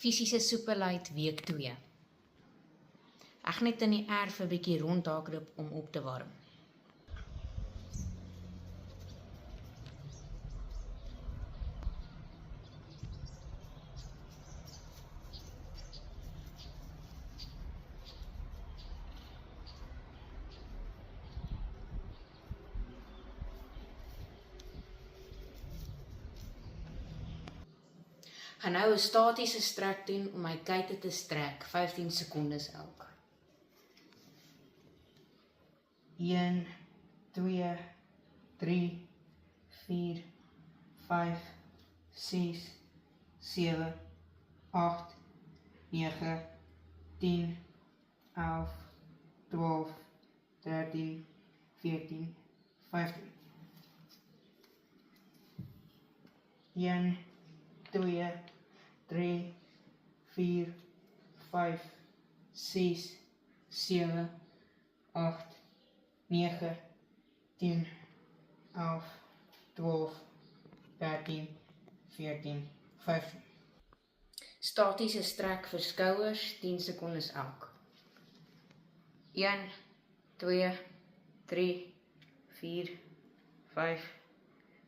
Fisiese soepelheid week 2. Ek gaan net in die erf 'n bietjie rondhardloop om op te warm. Gaan nou 'n statiese strek doen om my kuite te strek, 15 sekondes elk. 1, 2, 3, 4, 5, 6, 7, 8, 9, 10, 11, 12, 13, 14, 15. 1, 2, 3, 4, 5, 6, 7, 8, 9, 10, 11, 12, 13, 14, 15. Statiese strek vir skouers, 10 sekondes elk. 1, 2, 3, 4, 5,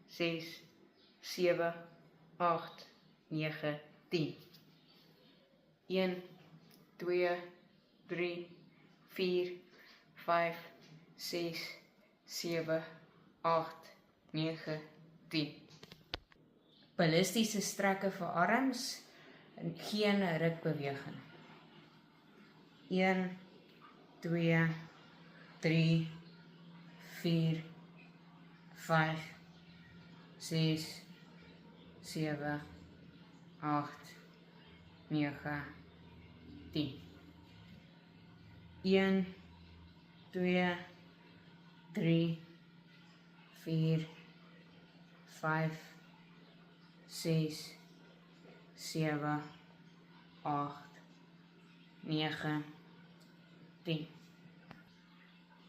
6, 7, 8, 9, 10. 1, 2, 3, 4, 5, 6, 7, 8, 9, 10. Ballistiese strekke vir arms en geen rukbeweging. 1, 2, 3, 4, 5, 6, 7, 8, 9, 10. 1, 2, 3, 4, 5, 6, 7, 8, 9, 10.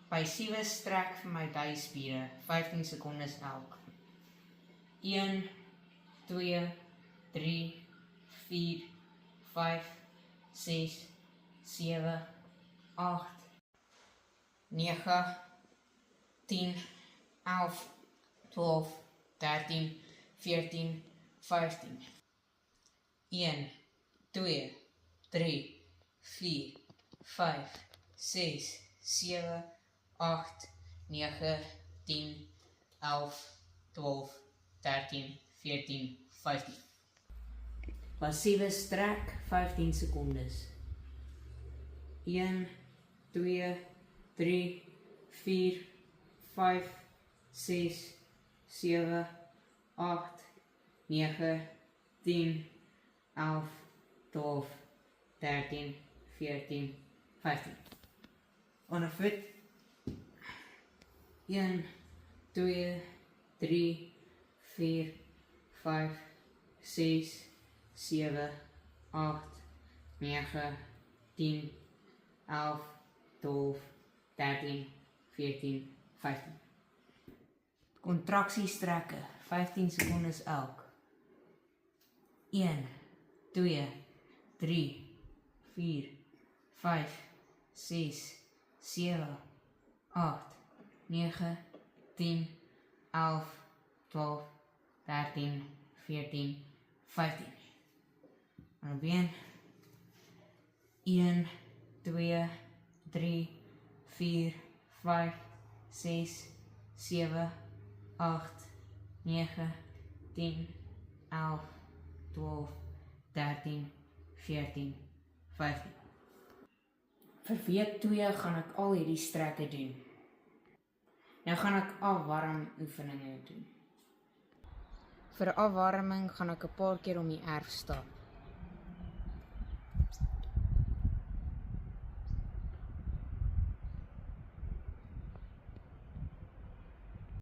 Passiewe strek vir my duispiere, 15 sekondes elk. 1, 2, 3, 4, 5, 6, 7, 8, 9, 10, 11, 12, 13, 14, 15. 1, 2, 3, 4, 5, 6, 7, 8, 9, 10, 11, 12, 13, 14, 15. Passiewe strek, 15 sekondes. 1, 2, 3, 4, 5, 6, 7, 8, 9, 10, 11, 12, 13, 14, 15. On 'n voet. 1, 2, 3, 4, 5, 6, 7, 8, 9, 10, 11, 12, 13, 14, 15. Kontraksiestrekke, 15 sekondes elk. 1, 2, 3, 4, 5, 6, 7, 8, 9, 10, 11, 12, 13, 14, 15. En been. 1, 2, 3, 4, 5, 6, 7, 8, 9, 10, 11, 12, 13, 14, 15. Vir week 2 gaan ek al hierdie strekke doen. Nou gaan ek afwarm oefeninge doen. Vir afwarming gaan ek 'n paar keer om die erf stap.